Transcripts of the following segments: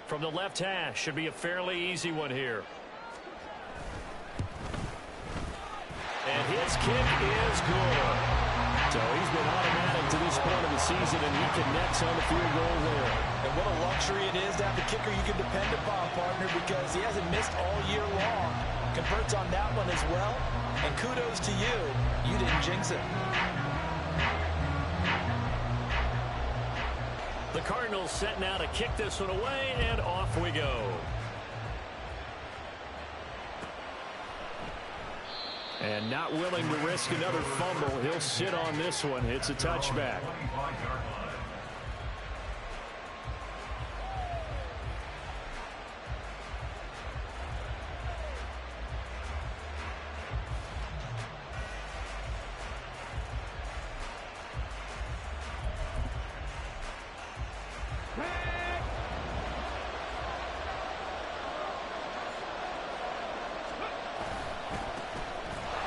From the left hash, should be a fairly easy one here. And his kick is good. So he's been automatic to this point of the season, and he connects on the field goal there. And what a luxury it is to have a kicker you can depend upon, partner, because he hasn't missed all year long. Converts on that one as well. And kudos to you. You didn't jinx it. The Cardinals set now to kick this one away, and off we go. And not willing to risk another fumble, he'll sit on this one. It's a touchback.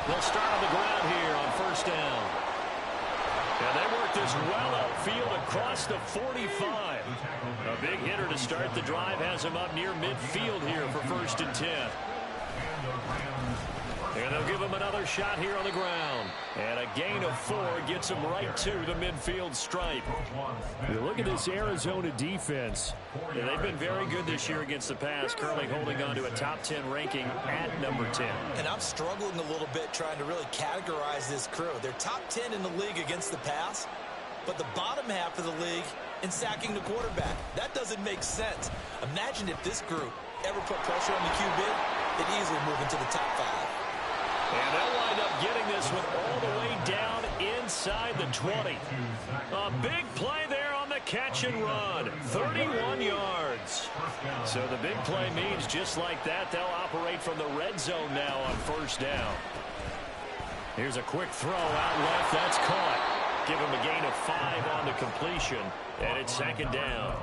They'll start on the ground here on first down. And they work this well outfield across the 45. A big hitter to start the drive has him up near midfield here for 1st and 10. And they'll give him another shot here on the ground. And a gain of 4 gets him right to the midfield stripe. You look at this Arizona defense. They've been very good this year against the pass, currently holding on to a top 10 ranking at number 10. And I'm struggling a little bit trying to really categorize this crew. They're top 10 in the league against the pass, but the bottom half of the league in sacking the quarterback. That doesn't make sense. Imagine if this group ever put pressure on the QB, they'd easily move into the top 5. And they'll wind up getting this one all the way down inside the 20. A big play there on the catch and run. 31 yards. So the big play means just like that, they'll operate from the red zone now on first down. Here's a quick throw out left. That's caught. Give him a gain of 5 on the completion. And it's 2nd down.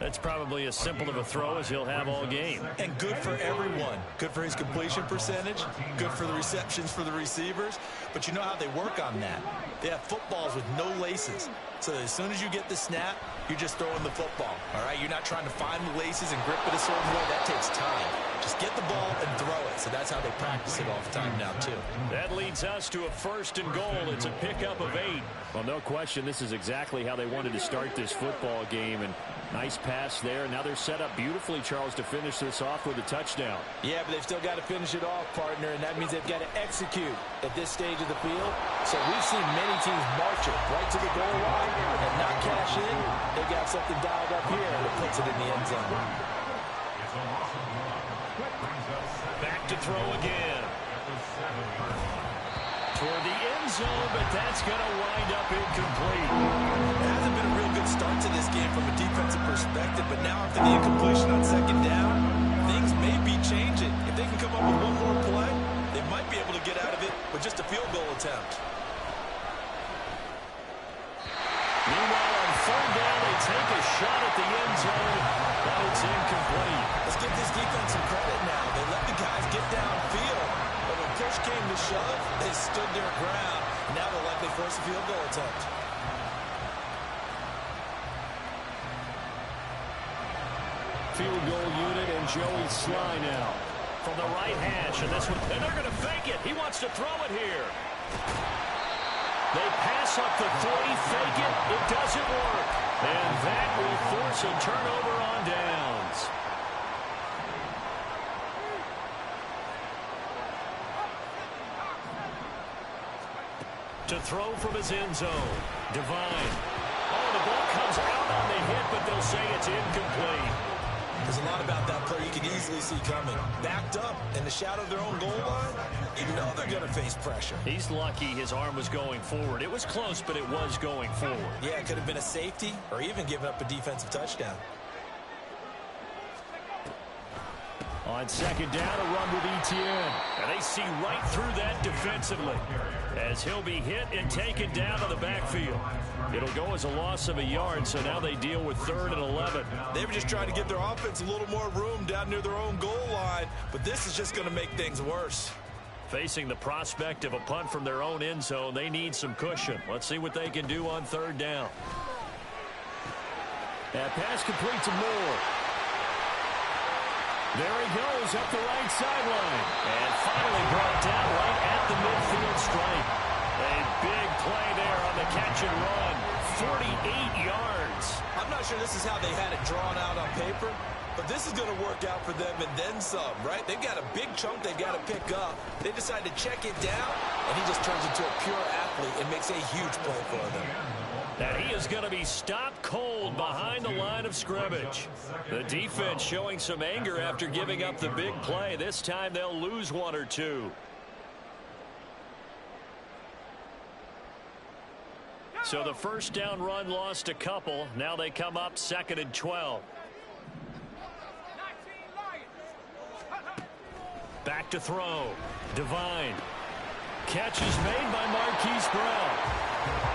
That's probably as simple of a throw as he'll have all game. And good for everyone. Good for his completion percentage. Good for the receptions for the receivers. But you know how they work on that. They have footballs with no laces. So as soon as you get the snap, you're just throwing the football. All right? You're not trying to find the laces and grip it a certain way. That takes time. Just get the ball and throw it. So that's how they practice it all the time now, too. That leads us to a 1st and goal. It's a pickup of 8. Well, no question, this is exactly how they wanted to start this football game. And nice pass there. Now they're set up beautifully, Charles, to finish this off with a touchdown. Yeah, but they've still got to finish it off, partner, and that means they've got to execute at this stage of the field. So we've seen many teams march it right to the goal line and not cash in. They got something dialed up here that puts it in the end zone. Back to throw again. Toward the end zone, but that's going to wind up incomplete. It hasn't been a real good start to this game from a defensive perspective, but now after the incompletion on 2nd down, things may be changing. If they can come up with one more play, they might be able to get out of it with just a field goal attempt. Meanwhile, on 3rd down, they take a shot at the end zone, but it's incomplete. Let's give this defense some credit now. They let the guys get downfield. But when push came to shove, they stood their ground. And now they'll likely force a field goal attempt. Field goal unit and Joey Sly now. From the right hash, and this one, and they're going to fake it. He wants to throw it here. They pass up the 30, fake it. It doesn't work. And that will force a turnover on downs. To throw from his end zone. Divine. Oh, the ball comes out on the hit, but they'll say it's incomplete. There's a lot about that play you can easily see coming. Backed up in the shadow of their own goal line, you know they're going to face pressure. He's lucky his arm was going forward. It was close, but it was going forward. Yeah, it could have been a safety or even given up a defensive touchdown. On 2nd down, a run with Etienne. And they see right through that defensively as he'll be hit and taken down to the backfield. It'll go as a loss of a yard, so now they deal with 3rd and 11. They were just trying to give their offense a little more room down near their own goal line, but this is just going to make things worse. Facing the prospect of a punt from their own end zone, they need some cushion. Let's see what they can do on 3rd down. That pass complete to Moore. There he goes up the right sideline. And finally brought down right at the midfield stripe. A big play there on the catch and run. 48 yards. I'm not sure this is how they had it drawn out on paper, but this is going to work out for them and then some, right? They've got a big chunk they've got to pick up. They decide to check it down, and he just turns into a pure athlete and makes a huge play for them. And he is going to be stopped cold behind the line of scrimmage. The defense showing some anger after giving up the big play. This time they'll lose one or two. So the first down run lost a couple. Now they come up 2nd and 12. Back to throw. Devine. Catch is made by Marquise Brown.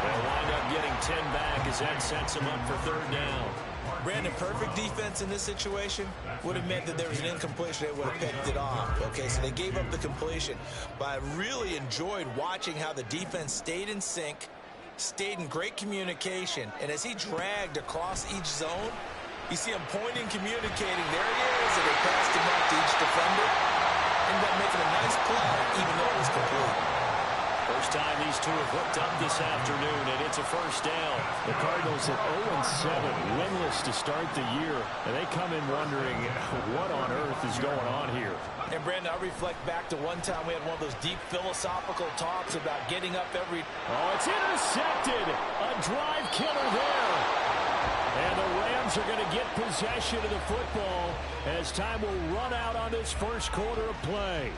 They'll wind up getting 10 back as that sets them up for 3rd down. Brandon, perfect defense in this situation would have meant that there was an incompletion. They would have picked it off. Okay, so they gave up the completion. But I really enjoyed watching how the defense stayed in sync, stayed in great communication, and as he dragged across each zone, you see him pointing, communicating. There he is, and they passed him up to each defender. Ended up making a nice play, even though it was complete. First time these two have hooked up this afternoon, and it's a first down. The Cardinals at 0-7, winless to start the year, and they come in wondering what on earth is going on here. And, Brandon, I reflect back to one time we had one of those deep philosophical talks about getting up every... Oh, it's intercepted. A drive killer there. And the Rams are going to get possession of the football as time will run out on this first quarter of play.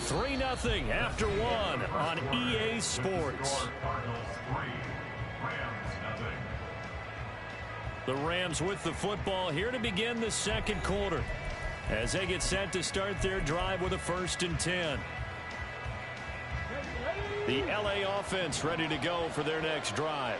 3-0 after one on EA Sports. The Rams with the football here to begin the second quarter as they get set to start their drive with a 1st and 10. The LA offense ready to go for their next drive.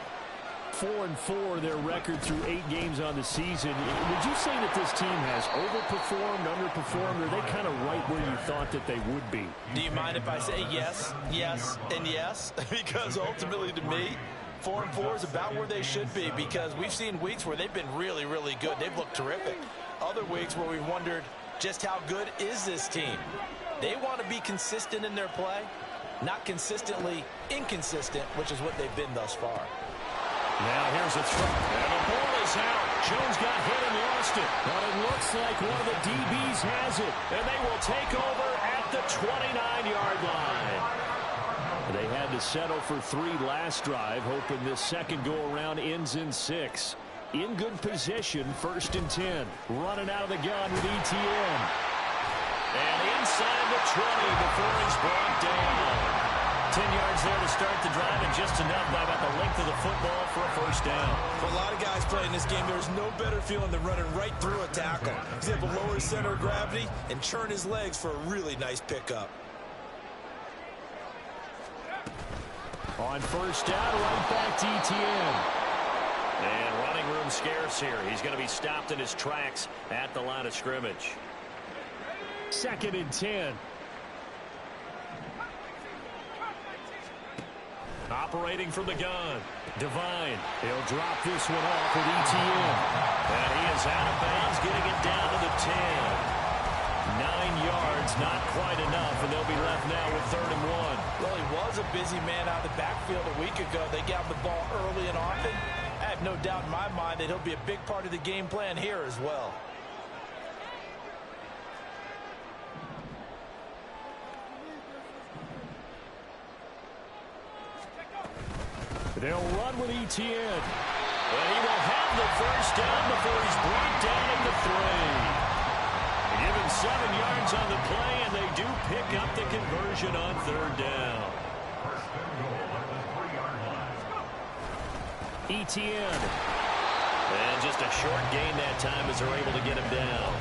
4-4 their record through 8 games on the season. Would you say that this team has overperformed, underperformed, or are they kind of right where you thought that they would be? Do you mind if I say yes, yes, and yes? Because ultimately to me, 4-4 is about where they should be, because we've seen weeks where they've been really, really good. They've looked terrific. Other weeks where we've wondered just how good is this team. They want to be consistent in their play, not consistently inconsistent, which is what they've been thus far. Now here's a throw, and the ball is out. Jones got hit and lost it, but it looks like one of the DBs has it, and they will take over at the 29-yard line. They had to settle for 3 last drive, hoping this second go-around ends in 6. In good position, 1st and 10. Running out of the gun with ETN. And inside the 20 before he's brought down. 10 yards there to start the drive, and just enough by about the length of the football for a 1st down. For a lot of guys playing this game, there's no better feeling than running right through a tackle. He's able to lower his center of gravity and churn his legs for a really nice pickup. On 1st down, right back to ETN. And running room scarce here. He's going to be stopped in his tracks at the line of scrimmage. 2nd and 10. Operating from the gun. Devine. He'll drop this one off with ETN. And he is out of bounds, getting it down to the 10. 9 yards, not quite enough, and they'll be left now with 3rd and 1. Well, he was a busy man out of the backfield a week ago. They got the ball early and often. I have no doubt in my mind that he'll be a big part of the game plan here as well. They'll run with ETN. And he will have the 1st down before he's brought down at the 3. They give him 7 yards on the play, and they do pick up the conversion on 3rd down. ETN. And just a short gain that time as they're able to get him down.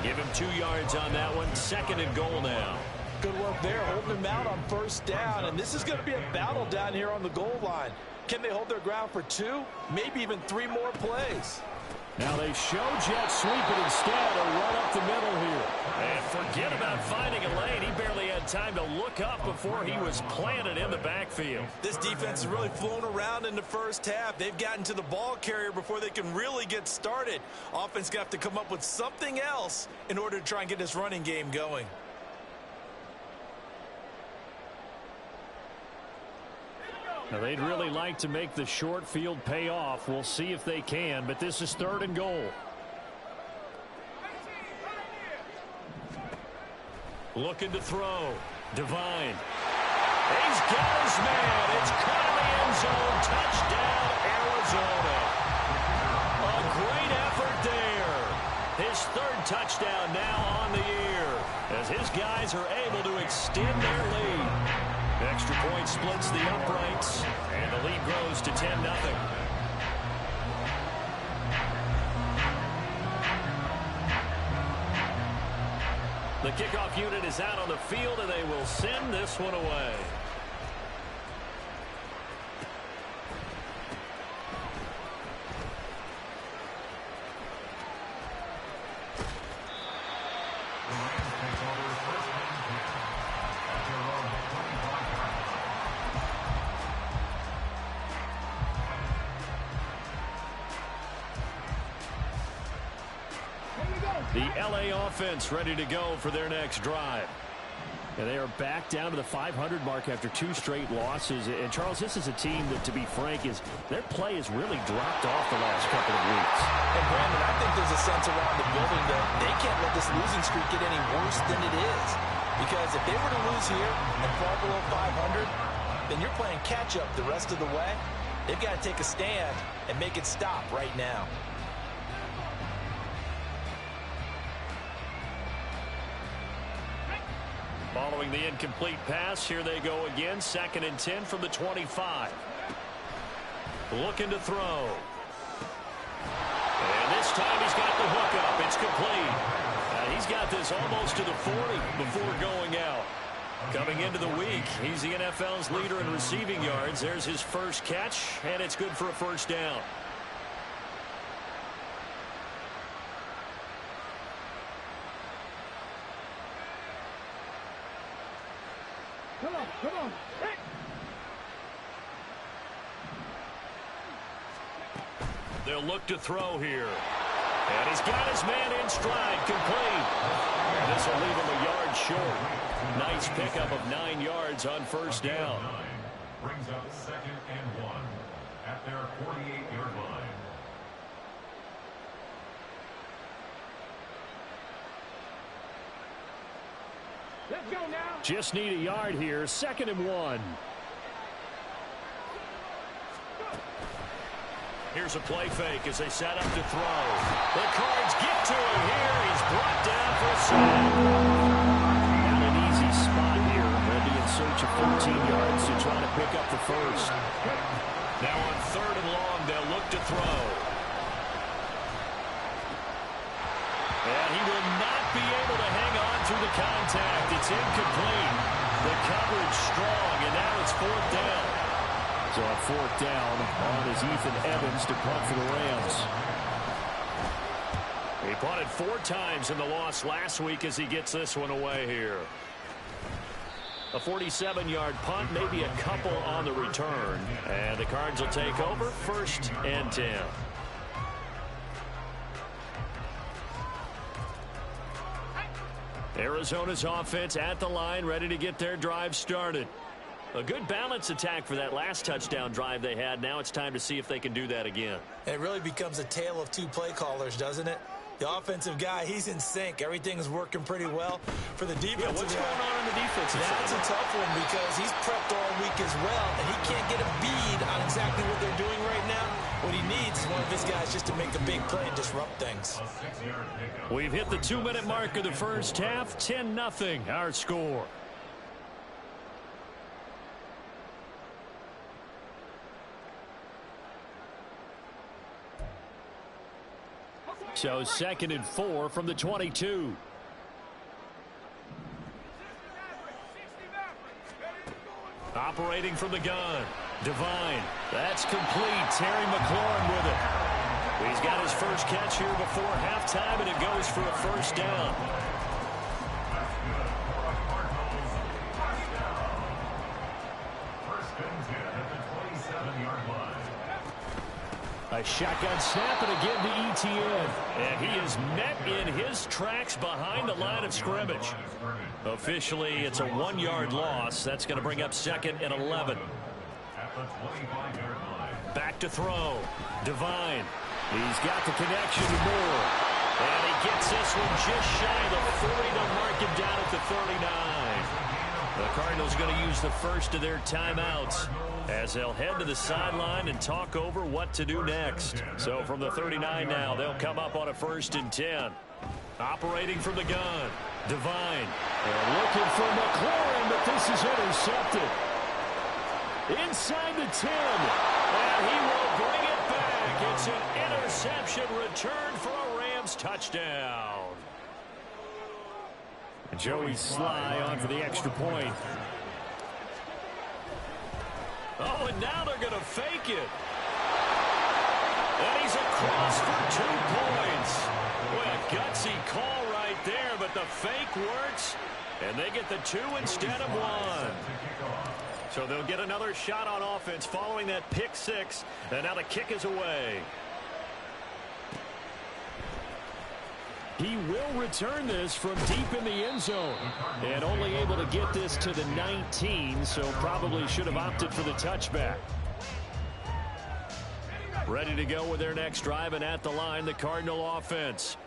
Give him 2 yards on that one. 2nd and goal now. Good work there, holding him out on 1st down. And this is going to be a battle down here on the goal line. Can they hold their ground for 2, maybe even 3 more plays? Now they show jet sweep it instead, a run up the middle here. And forget about finding a lane. He barely had time to look up before he was planted in the backfield. This defense is really flown around in the first half. They've gotten to the ball carrier before they can really get started. Offense going to have to come up with something else in order to try and get this running game going. Now they'd really like to make the short field pay off. We'll see if they can, but this is 3rd and goal. Looking to throw. Devine. He's got his man. It's caught in the end zone. Touchdown, Arizona. A great effort there. His 3rd touchdown now on the year as his guys are able to extend their lead. Extra point splits the uprights, and the lead grows to 10-0. The kickoff unit is out on the field, and they will send this one away. The L.A. offense ready to go for their next drive. And they are back down to the 500 mark after 2 straight losses. And, Charles, this is a team that, to be frank, their play has really dropped off the last couple of weeks. And, Brandon, I think there's a sense around the building that they can't let this losing streak get any worse than it is. Because if they were to lose here and fall below 500, then you're playing catch-up the rest of the way. They've got to take a stand and make it stop right now. Following the incomplete pass, here they go again. 2nd and 10 from the 25. Looking to throw. And this time he's got the hook up. It's complete. He's got this almost to the 40 before going out. Coming into the week, he's the NFL's leader in receiving yards. There's his first catch, and it's good for a 1st down. Come on. They'll look to throw here. And he's got his man in stride, complete. And this will leave him a yard short. Nice pickup of 9 yards on 1st down. Brings up 2nd and 1 at their 48-yard line. Let's go now. Just need a yard here. 2nd and 1. Here's a play fake as they set up to throw. The Cards get to him here. He's brought down for a sack. Not an easy spot here. They'll be in search of 14 yards to try to pick up the 1st. Now on 3rd and long, they'll look to throw. And he will not be able to hang on through the contact. It's incomplete. The coverage strong, and now it's 4th down. So on 4th down, on is Ethan Evans to punt for the Rams. He punted 4 times in the loss last week as he gets this one away here. A 47-yard punt, maybe a couple on the return. And the Cards will take over 1st and 10. Arizona's offense at the line, ready to get their drive started. A good balance attack for that last touchdown drive they had. Now it's time to see if they can do that again. It really becomes a tale of 2 play callers, doesn't it? The offensive guy, he's in sync. Everything's working pretty well. For the defensive what's going on in the defensive side? That's a tough one because he's prepped all week as well, and he can't get a bead on exactly what they're doing right now. What he needs is one of his guys just to make a big play and disrupt things. We've hit the 2-minute mark of the first half. 10-0 our score. So 2nd and 4 from the 22. Operating from the gun. Devine. That's complete. Terry McLaurin with it. He's got his first catch here before halftime, and it goes for a first down. A shotgun snap, and again to Etienne. And he is met in his tracks behind the line of scrimmage. Officially, it's a 1-yard loss. That's going to bring up 2nd and 11. Back to throw. Devine. He's got the connection to Moore. And he gets this one just shy of the 40 to mark him down at the 39. The Cardinals going to use the first of their timeouts as they'll head to the sideline and talk over what to do next. So from the 39 now, they'll come up on a 1st and 10. Operating from the gun. Devine. And looking for McLaurin, but this is intercepted. Inside the 10. And he will bring it back. It's an interception return for a Rams touchdown. Joey Sly on for the extra point. Oh, and now they're going to fake it. And he's across for 2 points. Boy, a gutsy call right there, but the fake works, and they get the 2 instead of 1. So they'll get another shot on offense following that pick 6, and now the kick is away. He will return this from deep in the end zone. And only able to get this to the 19, so probably should have opted for the touchback. Ready to go with their next drive, and at the line, the Cardinal offense.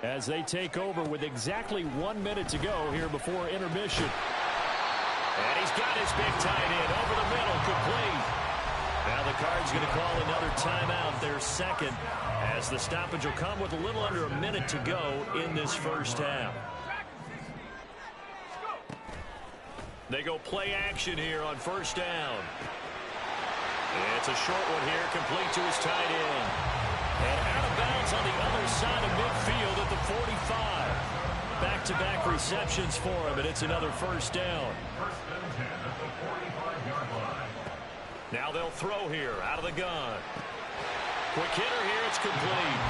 As they take over with exactly 1 minute to go here before intermission. And he's got his big tight end over the middle, complete. Now the Cards going to call another timeout, their 2nd, as the stoppage will come with a little under a minute to go in this first half. They go play action here on 1st down. It's a short one here, complete to his tight end. And out of bounds on the other side of midfield at the 45. Back-to-back receptions for him, and it's another 1st down. Now they'll throw here out of the gun. Quick hitter here, it's complete.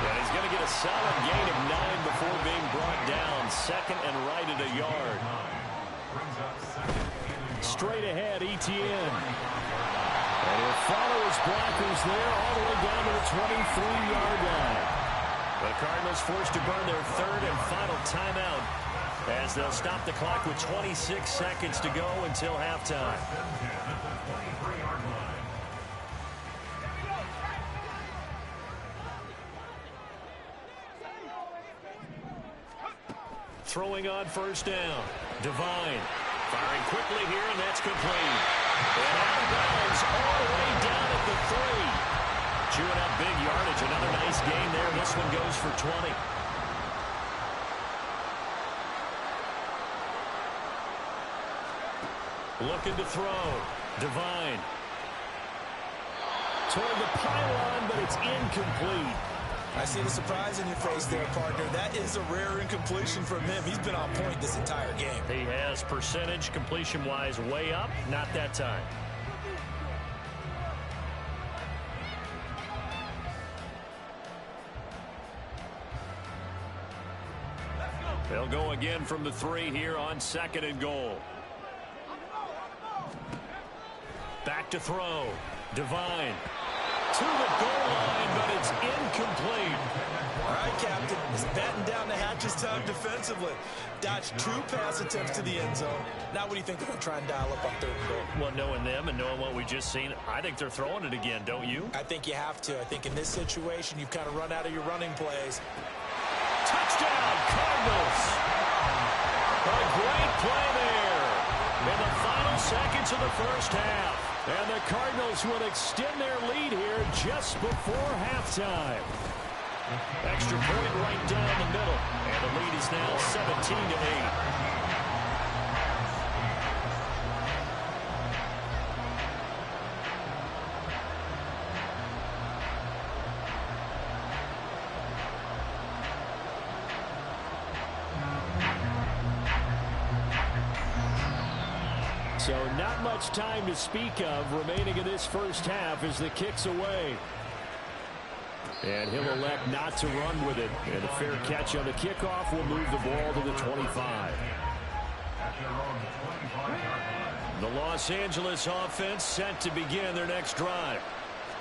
And he's going to get a solid gain of 9 before being brought down. 2nd and right at a yard. Straight ahead, Etienne. And he'll follow his blockers there all the way down to the 23-yard line. The Cardinals forced to burn their 3rd and final timeout as they'll stop the clock with 26 seconds to go until halftime. Throwing on 1st down. Devine firing quickly here, and that's complete. And out of bounds all the way down at the 3. Chewing up big yardage. Another nice gain there. This one goes for 20. Looking to throw. Devine. Toward the pylon, but it's incomplete. I see the surprise in your face there, partner. That is a rare incompletion from him. He's been on point this entire game. He has percentage completion-wise way up. Not that time. They'll go again from the 3 here on 2nd and goal. Back to throw. Devine. To the goal line, but it's incomplete. All right, Captain. He's batting down the hatches time defensively. Dodged 2 pass attempts to the end zone. Now what do you think they're going to try and dial up on 3rd and goal? Well, knowing them and knowing what we just seen, I think they're throwing it again, don't you? I think you have to. I think in this situation, you've kind of run out of your running plays. Touchdown, Cardinals. A great play there in the final seconds of the first half. And the Cardinals will extend their lead here just before halftime. Extra point right down the middle. And the lead is now 17-8. So not much time to speak of remaining in this first half as the kick's away. And he'll elect not to run with it. And a fair catch on the kickoff will move the ball to the 25. The Los Angeles offense set to begin their next drive.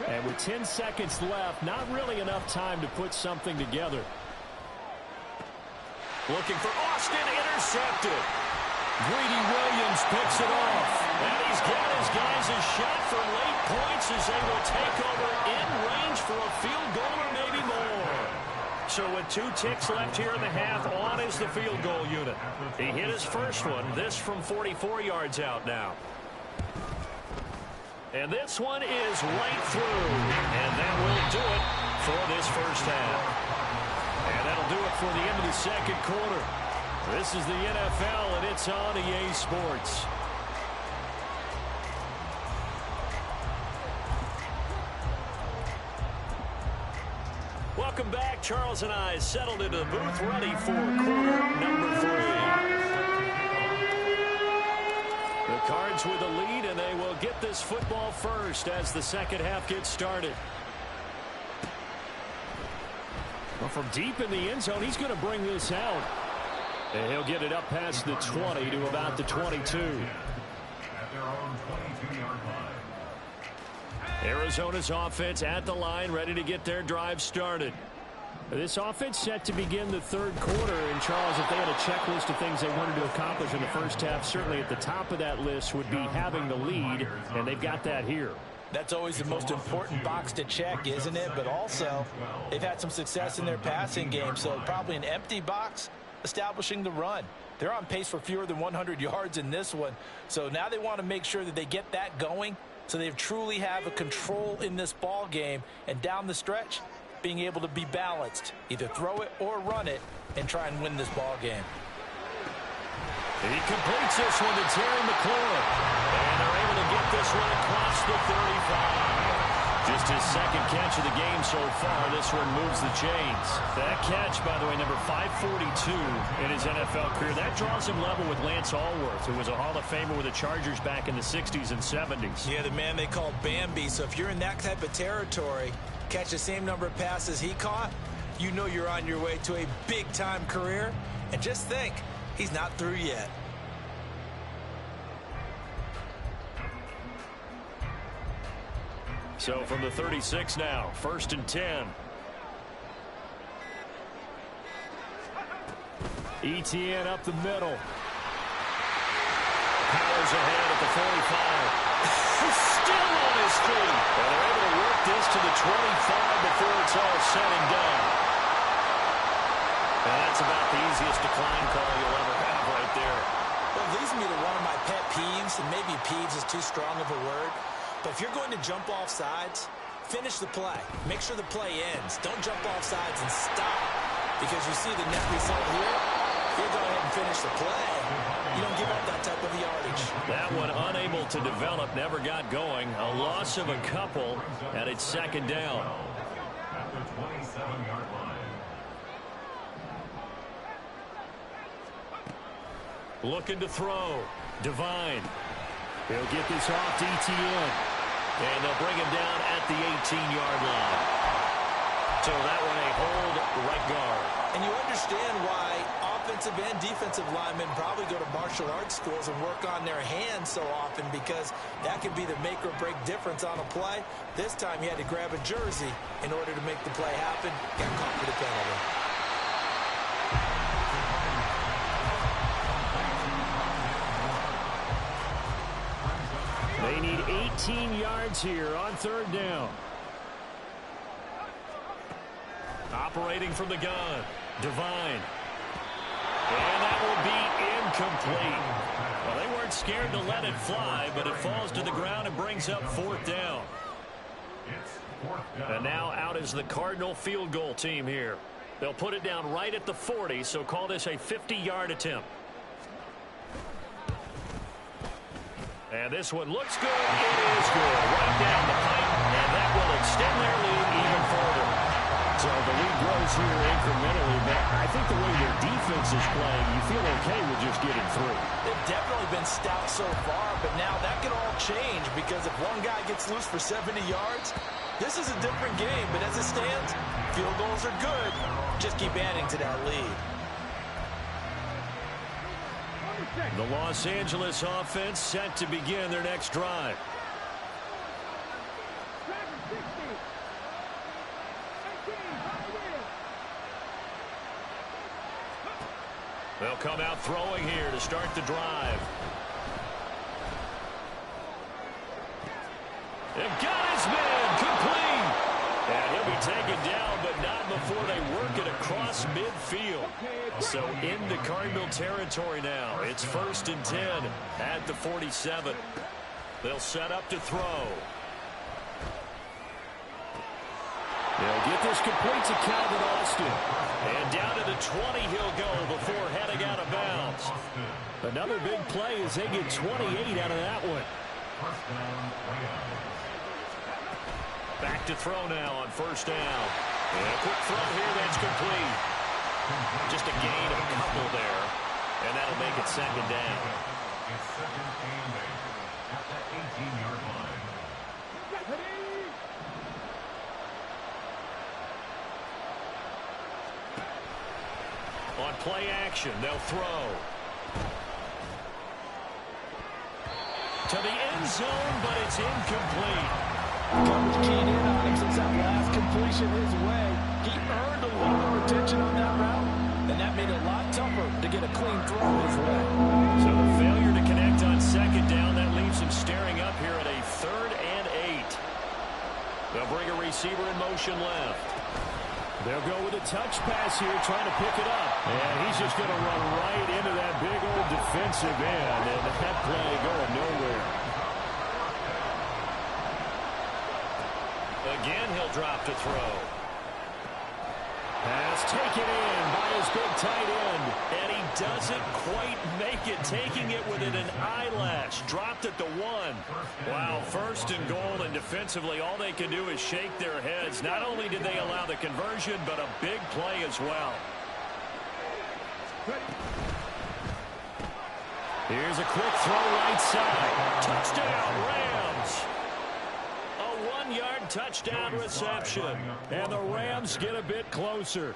And with 10 seconds left, not really enough time to put something together. Looking for Austin, intercepted. Greedy Williams picks it off. And he's got his guys a shot for late points as they will take over in range for a field goal or maybe more. So with 2 ticks left here in the half, on is the field goal unit. He hit his first one, this from 44 yards out now. And this one is right through. And that will do it for this first half. And that'll do it for the end of the second quarter. This is the NFL, and it's on EA Sports. Welcome back. Charles and I settled into the booth, ready for quarter number 3. The Cards with the lead, and they will get this football first as the second half gets started. Well, from deep in the end zone, he's going to bring this out. And he'll get it up past the 20 to about the 22. At their own 22-yard line. Arizona's offense at the line, ready to get their drive started. This offense set to begin the third quarter. And, Charles, if they had a checklist of things they wanted to accomplish in the first half, certainly at the top of that list would be having the lead, and they've got that here. That's always the most important box to check, isn't it? But also, they've had some success in their passing game, so probably an empty box establishing the run. They're on pace for fewer than 100 yards in this one. So now they want to make sure that they get that going so they truly have a control in this ball game. And down the stretch, being able to be balanced. Either throw it or run it and try and win this ball game. He completes this one to Terry McLaurin. And they're able to get this one across the 35. Just his second catch of the game so far. This one moves the chains. That catch, by the way, number 542 in his NFL career. That draws him level with Lance Allworth, who was a Hall of Famer with the Chargers back in the 60s and 70s. Yeah, the man they called Bambi. So if you're in that type of territory, catch the same number of passes he caught, you know you're on your way to a big-time career. And just think, he's not through yet. So from the 36 now, 1st and 10. ETN up the middle. Powers ahead at the 45. Still on his feet. And they're able to work this to the 25 before it's all said and done. And that's about the easiest decline call you'll ever have right there. Well, it leads me to one of my pet peeves, and maybe peeves is too strong of a word. But if you're going to jump off sides, finish the play. Make sure the play ends. Don't jump off sides and stop. Because you see the net result here. If you go ahead and finish the play, you don't give up that type of yardage. That one unable to develop, never got going. A loss of a couple, and it's second down. At the 27-yard line. Looking to throw. Divine. He'll get this off to ETN. And they'll bring him down at the 18-yard line. So that one a hold right guard. And you understand why offensive and defensive linemen probably go to martial arts schools and work on their hands so often, because that could be the make or break difference on a play. This time he had to grab a jersey in order to make the play happen. Got caught for the penalty. They need 18 yards here on 3rd down. Operating from the gun. Divine. And that will be incomplete. Well, they weren't scared to let it fly, but it falls to the ground and brings up 4th down. And now out is the Cardinal field goal team here. They'll put it down right at the 40, so call this a 50-yard attempt. And this one looks good. It is good. Right down the pipe, and that will extend their lead even further. So the lead grows here incrementally, but I think the way their defense is playing, you feel okay with just getting through. They've definitely been stout so far, but now that could all change, because if one guy gets loose for 70 yards, This is a different game, but as it stands, field goals are good. Just keep adding to that lead. The Los Angeles offense set to begin their next drive. They'll come out throwing here to start the drive. They've got his man complete. And he'll be taken down, but not before they work it across midfield. So into Cardinal territory now. It's 1st and 10 at the 47. They'll set up to throw. They'll get this complete to Calvin Austin. And down to the 20 he'll go before heading out of bounds. Another big play as they get 28 out of that one. Back to throw now on 1st down. And a quick throw here that's complete. Just a gain of a couple there. And that'll make it 2nd down. It's 2nd and 8 at the 18-yard line. On play action, they'll throw. To the end zone, but it's incomplete. Coverage keyed in on him since that last completion his way. He earned a little more attention on that route, and that made it a lot tougher to get a clean throw his way. So the failure to connect on 2nd down, that leaves him staring up here at a 3rd and 8. They'll bring a receiver in motion left. They'll go with a touch pass here, trying to pick it up. And he's just going to run right into that big old defensive end, and that play going nowhere. Again, he'll drop to throw. Pass taken in by his big tight end. And he doesn't quite make it, taking it within an eyelash. Dropped at the 1. Wow, 1st and goal, and defensively, all they can do is shake their heads. Not only did they allow the conversion, but a big play as well. Here's a quick throw right side. Touchdown, Rams. A 1-yard touchdown reception. And the Rams get a bit closer.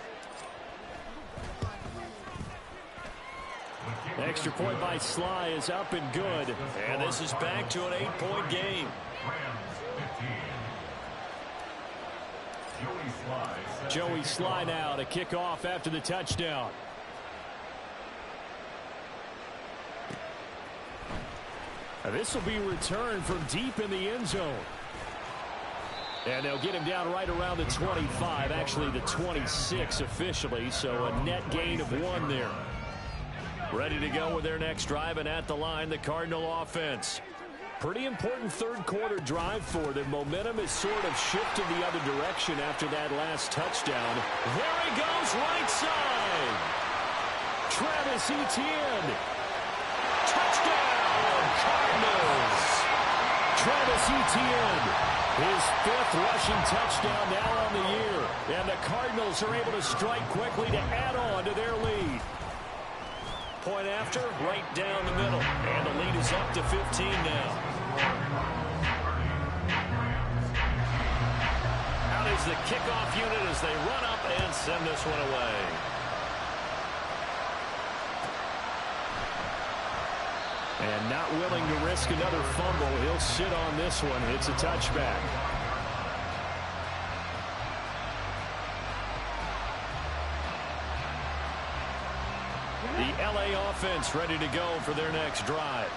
Extra point by Sly is up and good. And this is back to an 8-point game. Joey Sly now to kick off after the touchdown. This will be returned from deep in the end zone. And they'll get him down right around the 25, actually the 26 officially, so a net gain of 1 there. Ready to go with their next drive, and at the line, the Cardinal offense. Pretty important 3rd quarter drive for them. Momentum is sort of shifted the other direction after that last touchdown. There he goes, right side. Travis Etienne. Touchdown, Cardinals. Travis Etienne, his 5th rushing touchdown now on the year. And the Cardinals are able to strike quickly to add on to their lead. Point after, right down the middle. And the lead is up to 15 now. Out is the kickoff unit as they run up and send this one away. And not willing to risk another fumble, he'll sit on this one. It's a touchback. The LA offense ready to go for their next drive.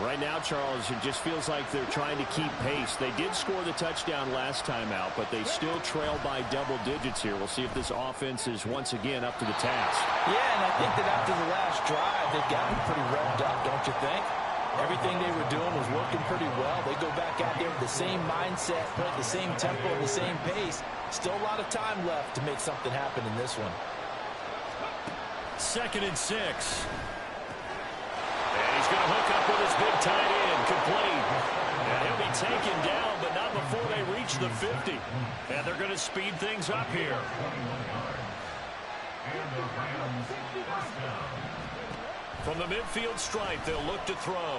Right now, Charles, it just feels like they're trying to keep pace. They did score the touchdown last time out, but they still trail by double digits here. We'll see if this offense is once again up to the task. Yeah, and I think that after the last drive, they've gotten pretty revved up, don't you think? Everything they were doing was working pretty well. They go back out there with the same mindset, put the same tempo, the same pace. Still a lot of time left to make something happen in this one. 2nd and 6. And he's going to hook up with his big tight end, complete. And he'll be taken down, but not before they reach the 50. And they're going to speed things up here. From the midfield stripe, they'll look to throw.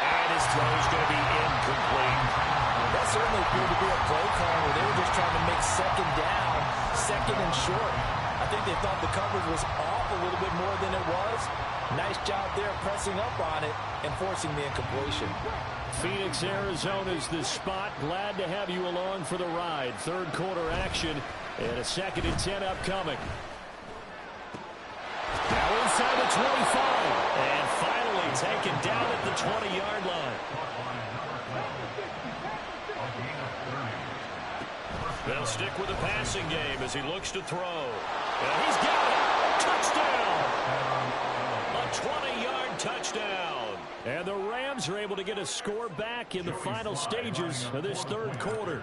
And his throw is going to be incomplete. That certainly appeared to be a play call where they were just trying to make second down, second and short. I think they thought the coverage was off a little bit more than it was. Nice job there pressing up on it and forcing the incompletion. Phoenix, Arizona's the spot. Glad to have you along for the ride. Third quarter action and a 2nd and 10 upcoming. Now inside the 25. And finally taken down at the 20-yard line. They'll stick with the passing game as he looks to throw. And he's got it. Touchdown. A 20-yard touchdown. And the Rams are able to get a score back in the final stages of this third quarter.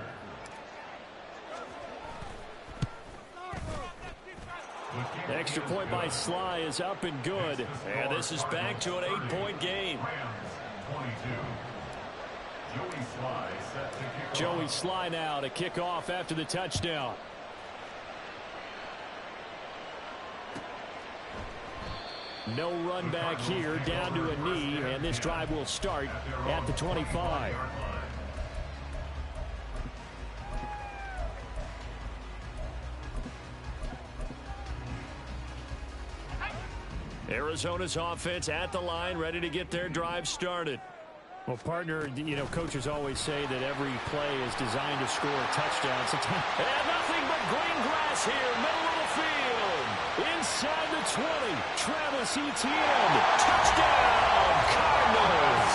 Extra point by Sly is up and good. And this is back to an 8-point game. Joey Sly now to kick off after the touchdown. No run back here, down to a knee, and this drive will start at the 25. Arizona's offense at the line, ready to get their drive started. Well, partner, you know, coaches always say that every play is designed to score a touchdown. And nothing but green grass here, middle of the field. Inside the 20, Travis Etienne. Touchdown, Cardinals.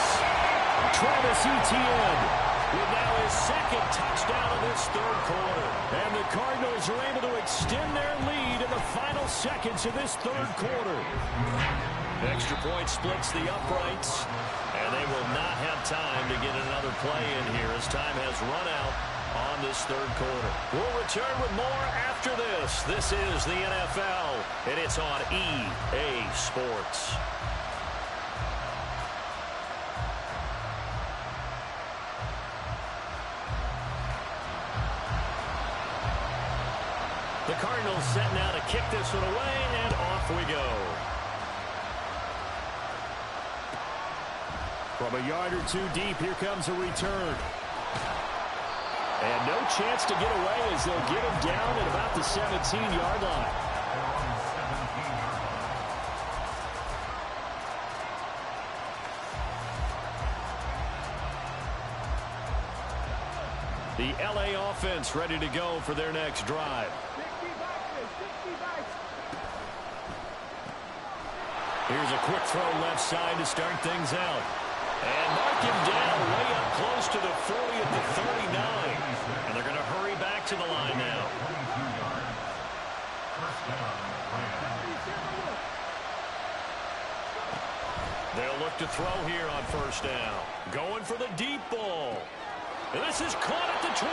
Travis Etienne with now his 2nd touchdown of this third quarter. And the Cardinals are able to extend their lead in the final seconds of this third quarter. Extra point splits the uprights. And they will not have time to get another play in here as time has run out on this third quarter. We'll return with more after this. This is the NFL, and it's on EA Sports. The Cardinals set now to kick this one away, and off we go. From a yard or two deep, here comes a return. And no chance to get away as they'll get him down at about the 17-yard line. The LA offense ready to go for their next drive. Here's a quick throw left side to start things out. And mark him down way up close to the 40 at the 39. And they're going to hurry back to the line now. They'll look to throw here on first down. Going for the deep ball. And this is caught at the 20.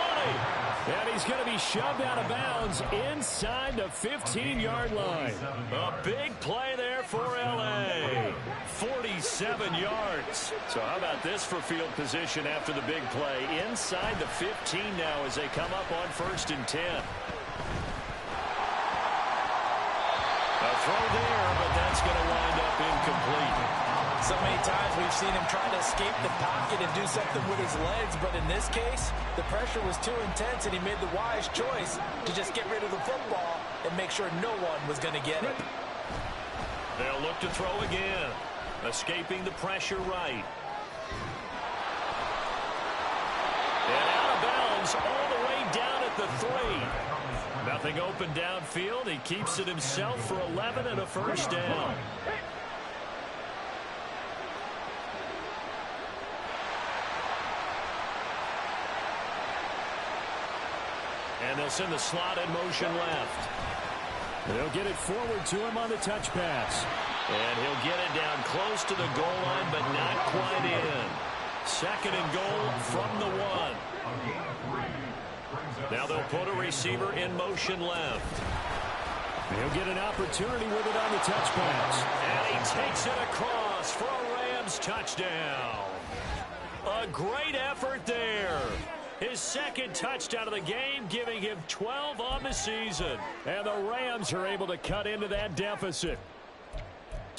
And he's going to be shoved out of bounds inside the 15-yard line. A big play there for L.A. 47 yards. So how about this for field position after the big play? Inside the 15 now as they come up on 1st and 10. A throw there, but that's going to wind up incomplete. So many times we've seen him trying to escape the pocket and do something with his legs, but in this case, the pressure was too intense and he made the wise choice to just get rid of the football and make sure no one was going to get it. They'll look to throw again, escaping the pressure right. And out of bounds all the way down at the 3. Nothing open downfield. He keeps it himself for 11 and a first down. And they'll send the slot in motion left. They'll get it forward to him on the touch pass. And he'll get it down close to the goal line, but not quite in. 2nd and goal from the 1. Now they'll put a receiver in motion left. He'll get an opportunity with it on the touch pass. And he takes it across for a Rams touchdown. A great effort there. His 2nd touchdown of the game, giving him 12 on the season. And the Rams are able to cut into that deficit.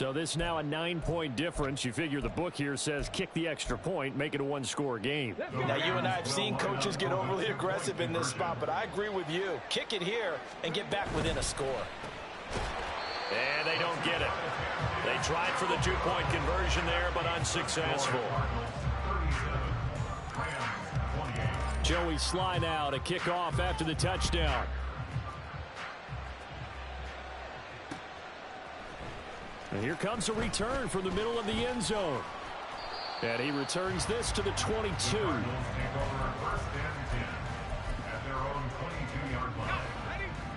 So this now a 9-point difference. You figure the book here says kick the extra point, make it a one-score game. Now, you and I have seen coaches get overly aggressive in this spot, but I agree with you. Kick it here and get back within a score. And they don't get it. They tried for the two-point conversion there, but unsuccessful. Joey Sly now to kick off after the touchdown. And here comes a return from the middle of the end zone. And he returns this to the 22.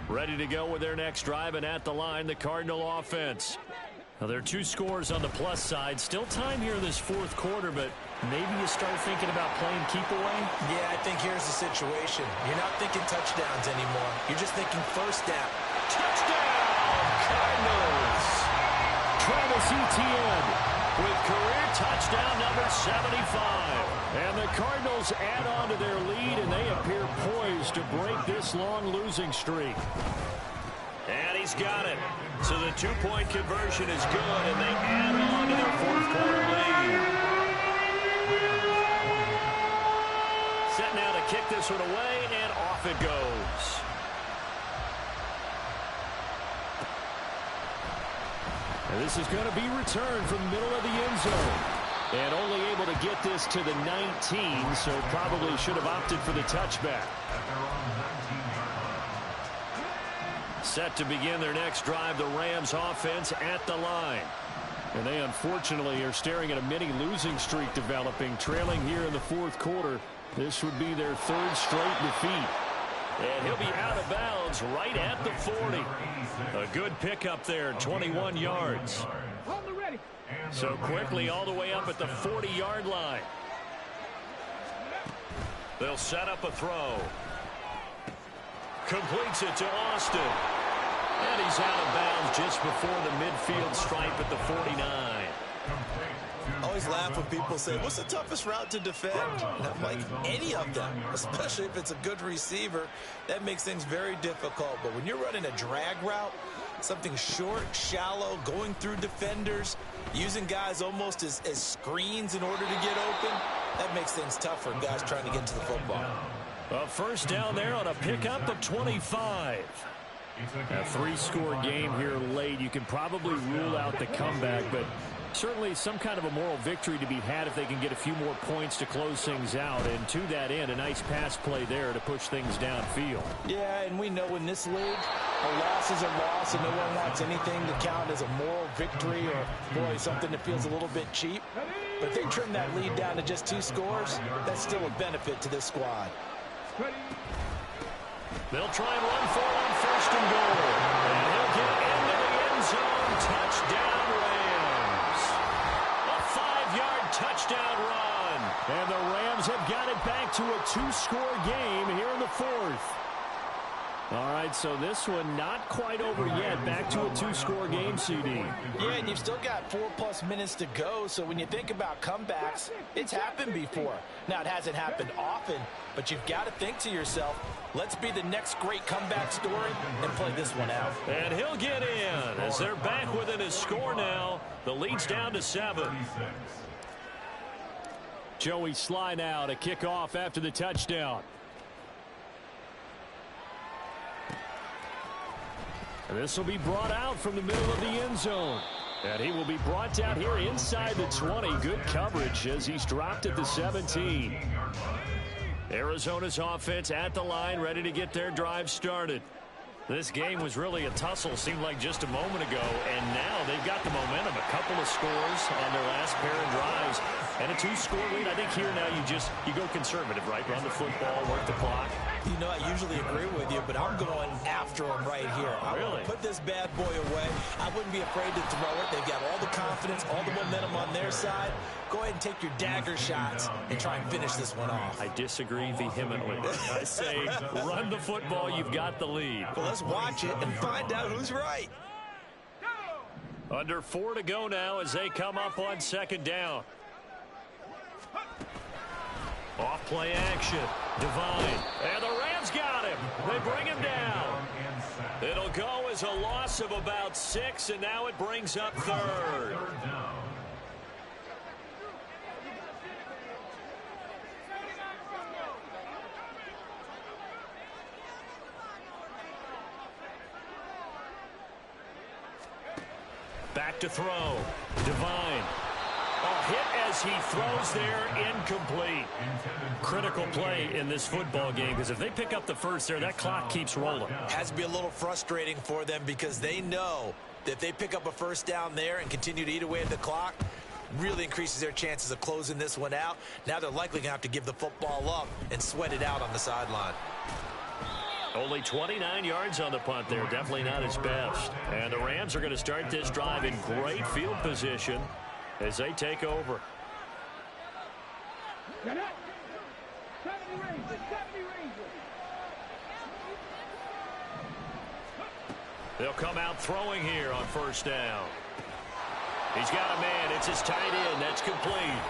Ready to go with their next drive, and at the line, the Cardinal offense. Now, there are 2 scores on the plus side. Still time here in this fourth quarter, but maybe you start thinking about playing keep away? Yeah, I think here's the situation. You're not thinking touchdowns anymore. You're just thinking first down. Touchdown, Cardinals! Travis Etienne with career touchdown number 75. And the Cardinals add on to their lead, and they appear poised to break this long losing streak. And he's got it. So the two-point conversion is good, and they add on to their fourth quarter lead. Set now to kick this one away, and off it goes. And this is going to be returned from the middle of the end zone. And only able to get this to the 19, so probably should have opted for the touchback. Set to begin their next drive, the Rams offense at the line. And they unfortunately are staring at a mini losing streak developing, trailing here in the fourth quarter. This would be their 3rd straight defeat. And he'll be out of bounds right at the 40. A good pickup there, 21 yards. So quickly all the way up at the 40-yard line. They'll set up a throw. Completes it to Austin. And he's out of bounds just before the midfield stripe at the 49. I always laugh when people say, what's the toughest route to defend? And I'm like, any of them, especially if it's a good receiver. That makes things very difficult. But when you're running a drag route, something short, shallow, going through defenders, using guys almost as screens in order to get open, that makes things tough for guys trying to get to the football. A first down there on a pickup of 25. A 3-score game here late. You can probably rule out the comeback, but certainly some kind of a moral victory to be had if they can get a few more points to close things out. And to that end, a nice pass play there to push things downfield. Yeah, and we know in this league, a loss is a loss, and no one wants anything to count as a moral victory or, boy, something that feels a little bit cheap. But if they trim that lead down to just 2 scores, that's still a benefit to this squad. They'll try and run for it on 1st and goal. And he'll get into the end zone. Touchdown, Rams. A 5-yard touchdown run. And the Rams have got it back to a 2-score game here in the 4th. All right, so this one not quite over yet. Back to a 2-score game, CD. Yeah, and you've still got 4+ minutes to go, so when you think about comebacks, it's happened before. Now, it hasn't happened often, but you've got to think to yourself, let's be the next great comeback story and play this one out. And he'll get in as they're back within his score now. The lead's down to 7. Joey Sly now to kick off after the touchdown. And this will be brought out from the middle of the end zone. And he will be brought down here inside the 20. Good coverage as he's dropped at the 17. Arizona's offense at the line, ready to get their drive started. This game was really a tussle, seemed like just a moment ago, and now they've got the momentum. A couple of scores on their last pair of drives, and a 2-score lead. I think here now you go conservative, right? Run the football, work the clock. You know, I usually agree with you, but I'm going after him right here. I want to put this bad boy away. I wouldn't be afraid to throw it. They've got all the confidence, all the momentum on their side. Go ahead and take your dagger shots and try and finish this one off. I disagree vehemently. I say run the football. You've got the lead. Well, let's watch it and find out who's right. Under 4 to go now as they come up on 2nd down. Off play action. Divine. And the Rams got him. They bring him down. It'll go as a loss of about 6, and now it brings up third. Back to throw. Devine. A hit as he throws there, incomplete. Critical play in this football game, because if they pick up the first there, that clock keeps rolling. Has to be a little frustrating for them because they know that if they pick up a first down there and continue to eat away at the clock, really increases their chances of closing this one out. Now they're likely going to have to give the football up and sweat it out on the sideline. Only 29 yards on the punt there. Definitely not his best. And the Rams are going to start this drive in great field position as they take over. They'll come out throwing here on first down. He's got a man. It's his tight end. That's complete.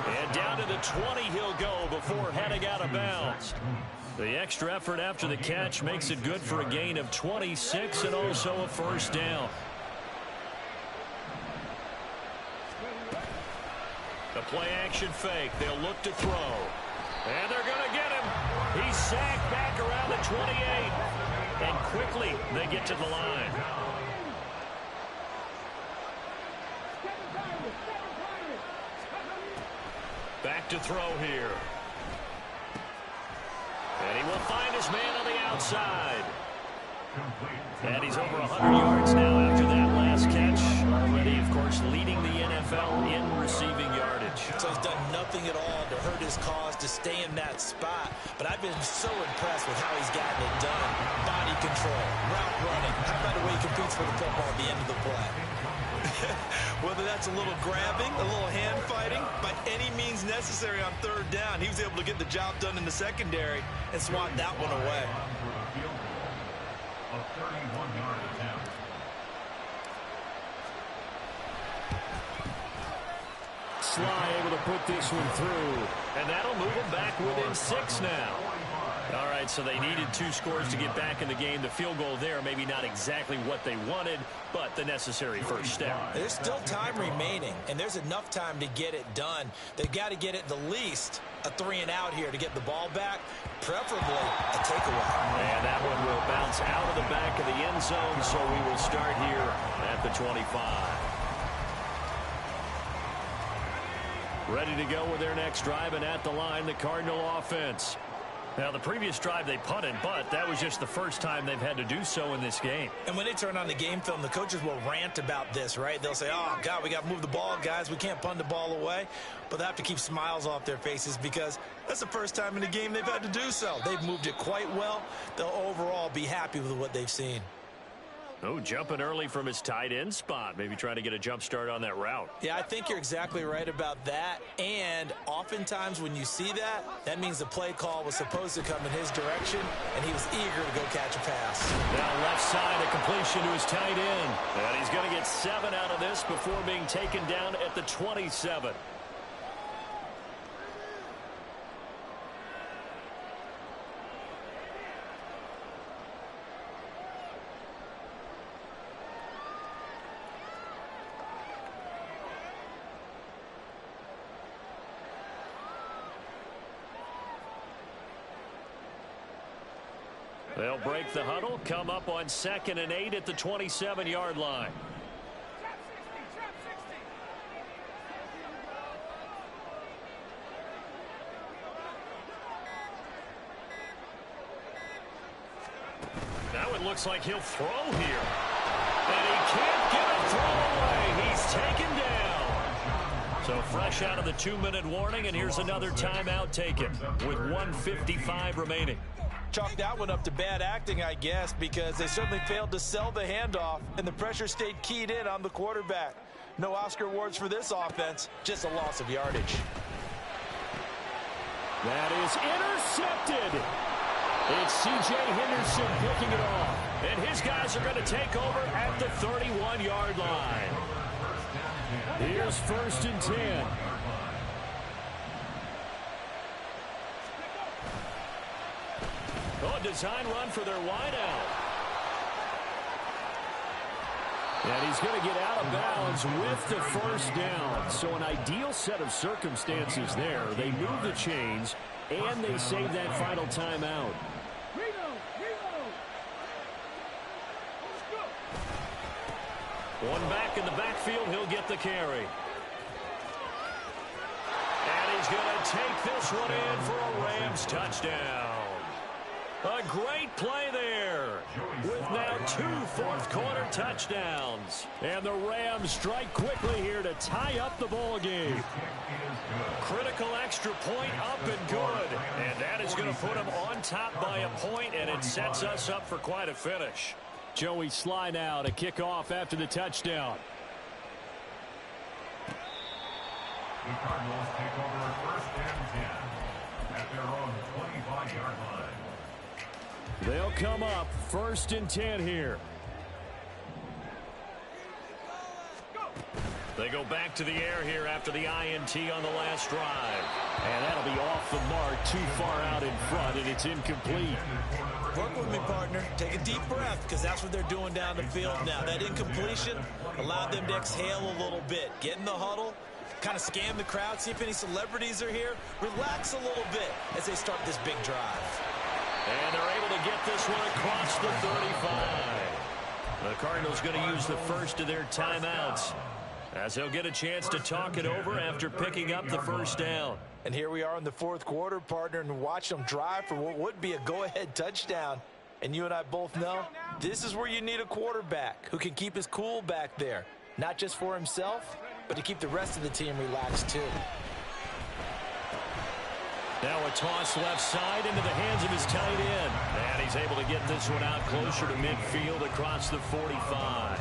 And down to the 20 he'll go before heading out of bounds. The extra effort after the catch makes it good for a gain of 26 and also a first down. The play action fake. They'll look to throw. And they're going to get him. He's sacked back around the 28. And quickly they get to the line. Back to throw here. And he will find his man on the outside. And he's over 100 yards now after that last catch. Already, of course, leading the NFL in receiving yardage. So he's done nothing at all to hurt his cause, to stay in that spot. But I've been so impressed with how he's gotten it done. Body control, route running. How about the way he competes for the football at the end of the play? Whether that's a little grabbing, a little hand fighting, by any means necessary on third down, he was able to get the job done in the secondary and swat that one away. A 31-yard attempt. Sly able to put this one through. And that'll move him back within 6 now. All right, so they needed 2 scores to get back in the game. The field goal there, maybe not exactly what they wanted, but the necessary first step. There's still time remaining, and there's enough time to get it done. They've got to get it the least a 3-and-out here to get the ball back, preferably a takeaway. And that one will bounce out of the back of the end zone, so we will start here at the 25. Ready to go with their next drive, and at the line, the Cardinal offense. Now, the previous drive they punted, but that was just the first time they've had to do so in this game. And when they turn on the game film, the coaches will rant about this, right? They'll say, oh, God, we got to move the ball, guys. We can't punt the ball away. But they have to keep smiles off their faces because that's the first time in the game they've had to do so. They've moved it quite well. They'll overall be happy with what they've seen. Oh, jumping early from his tight end spot. Maybe trying to get a jump start on that route. Yeah, I think you're exactly right about that. And oftentimes when you see that, that means the play call was supposed to come in his direction, and he was eager to go catch a pass. Now left side, a completion to his tight end. And he's going to get 7 out of this before being taken down at the 27. They'll break the huddle, come up on 2nd and 8 at the 27-yard line. Now it looks like he'll throw here. And he can't get a throw away. He's taken down. So fresh out of the 2-minute warning, and here's another timeout taken with 1:55 remaining. Chalk that one up to bad acting, I guess, because they certainly failed to sell the handoff, and the pressure stayed keyed in on the quarterback. No Oscar awards for this offense, just a loss of yardage. That is intercepted. It's C.J. Henderson picking it off, and his guys are going to take over at the 31-yard line. Here's 1st and 10. Oh, design run for their wideout. And he's going to get out of bounds with the first down. So an ideal set of circumstances there. They move the chains, and they save that final timeout. One back in the backfield, he'll get the carry. And he's going to take this one in for a Rams touchdown. A great play there with now 2 fourth-quarter touchdowns. And the Rams strike quickly here to tie up the ball game. Critical extra point up and good. And that is going to put them on top by a point, and it sets us up for quite a finish. Joey Sly now to kick off after the touchdown. The Cardinals take over 1st and 10 at their own 25-yard line. They'll come up 1st and 10 here. They go back to the air here after the INT on the last drive. And that'll be off the mark, too far out in front, and it's incomplete. Work with me, partner. Take a deep breath, because that's what they're doing down the field now. That incompletion allowed them to exhale a little bit. Get in the huddle, kind of scan the crowd, see if any celebrities are here. Relax a little bit as they start this big drive. And they're able to get this one across the 35. The Cardinals going to use the first of their timeouts, as they'll get a chance to talk it over after picking up the first down. And here we are in the 4th quarter, partner, and watch them drive for what would be a go-ahead touchdown. And you and I both know this is where you need a quarterback who can keep his cool back there, not just for himself, but to keep the rest of the team relaxed too. Now a toss left side into the hands of his tight end. And he's able to get this one out closer to midfield across the 45.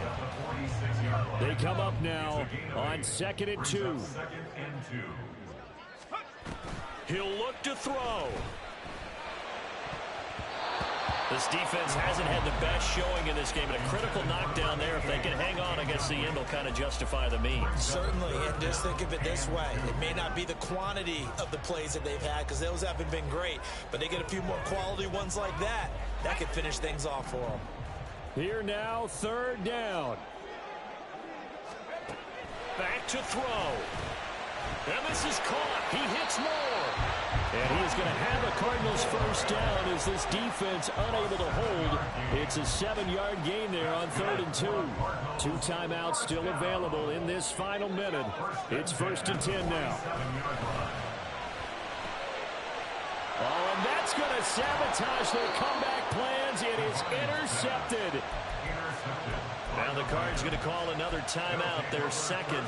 They come up now on 2nd and 2. He'll look to throw. This defense hasn't had the best showing in this game, and a critical knockdown there. If they can hang on, I guess the end will kind of justify the means. Certainly, and just think of it this way. It may not be the quantity of the plays that they've had, because those haven't been great, but they get a few more quality ones like that. That could finish things off for them. Here now, 3rd down. Back to throw. And this is caught. He hits more. And he is going to have a Cardinals first down as this defense unable to hold. It's a 7-yard gain there on 3rd and 2. 2 timeouts still available in this final minute. It's 1st and 10 now. Oh, and that's going to sabotage their comeback plans. It is intercepted. Now the Cards going to call another timeout, their 2nd,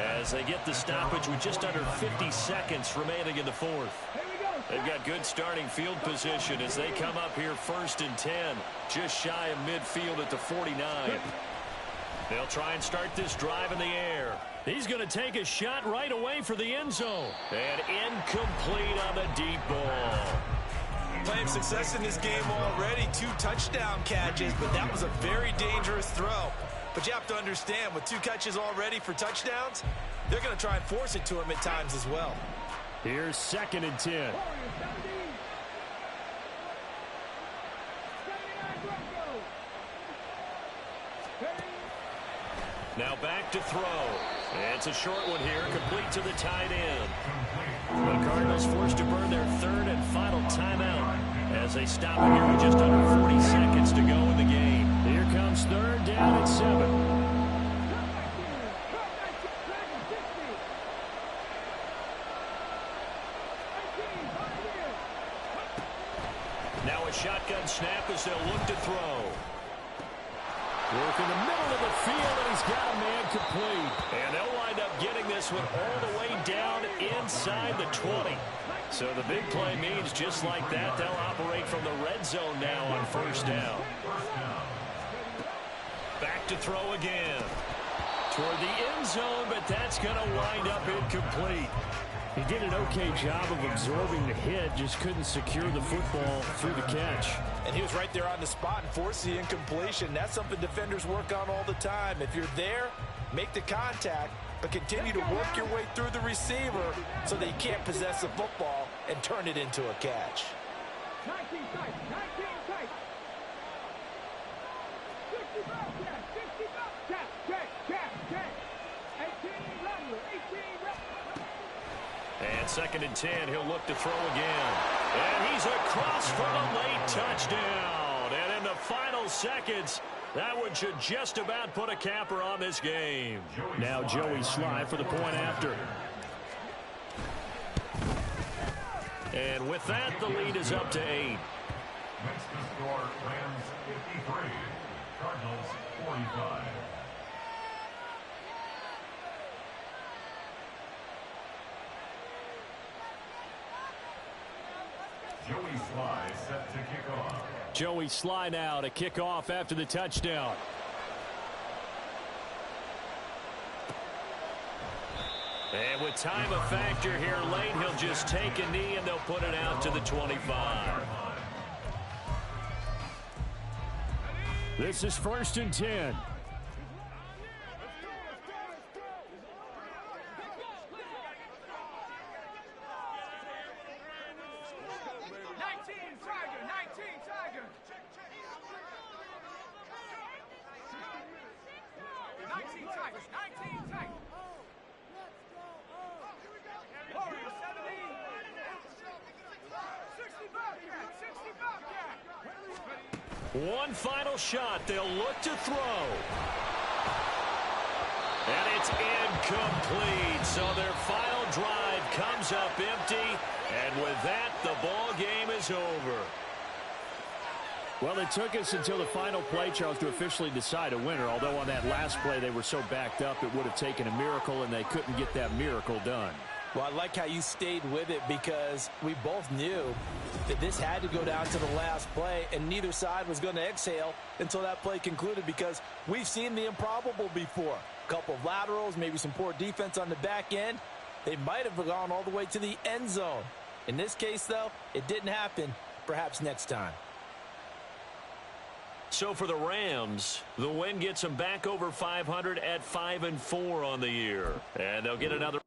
as they get the stoppage with just under 50 seconds remaining in the 4th. They've got good starting field position as they come up here 1st and 10, just shy of midfield at the 49. They'll try and start this drive in the air. He's going to take a shot right away for the end zone. And incomplete on the deep ball. Playing success in this game already. 2 touchdown catches, but that was a very dangerous throw. But you have to understand, with 2 catches already for touchdowns, they're going to try and force it to him at times as well. Here's 2nd and 10. Now back to throw. It's a short one here, complete to the tight end. The Cardinals forced to burn their 3rd and final timeout as they stop it here with just under 40 seconds to go in the game. Here comes 3rd down and 7. Now a shotgun snap as they'll look to throw. Work in the middle of the field, and he's got a man complete. And they'll wind up getting this one all the way down inside the 20. So the big play means just like that, they'll operate from the red zone now on 1st down. Back to throw again. Toward the end zone, but that's going to wind up incomplete. He did an okay job of absorbing the hit, just couldn't secure the football through the catch. And he was right there on the spot and forced the incompletion. That's something defenders work on all the time. If you're there, make the contact, but continue to work your way through the receiver so that you can't possess the football and turn it into a catch. 19 tight, 19 tight. 60 back, 60 back, 2nd and 10. He'll look to throw again. And he's across for the late touchdown. And in the final seconds, that one should just about put a capper on this game. Now Joey Sly for the point after. And with that, the lead is up to 8. Next to score, Rams 53, Cardinals 45. Joey Sly set to kick off. Joey Sly now to kick off after the touchdown. And with time a factor here late, he'll just take a knee and they'll put it out to the 25. This is 1st and 10. One final shot. They'll look to throw. And it's incomplete. So their final drive comes up empty. And with that, the ball game is over. Well, it took us until the final play, Charles, to officially decide a winner. Although on that last play they were so backed up, it would have taken a miracle, and they couldn't get that miracle done. Well, I like how you stayed with it because we both knew that this had to go down to the last play, and neither side was going to exhale until that play concluded because we've seen the improbable before. A couple of laterals, maybe some poor defense on the back end. They might have gone all the way to the end zone. In this case, though, it didn't happen. Perhaps next time. So for the Rams, the win gets them back over 500 at 5-4 on the year. And they'll get another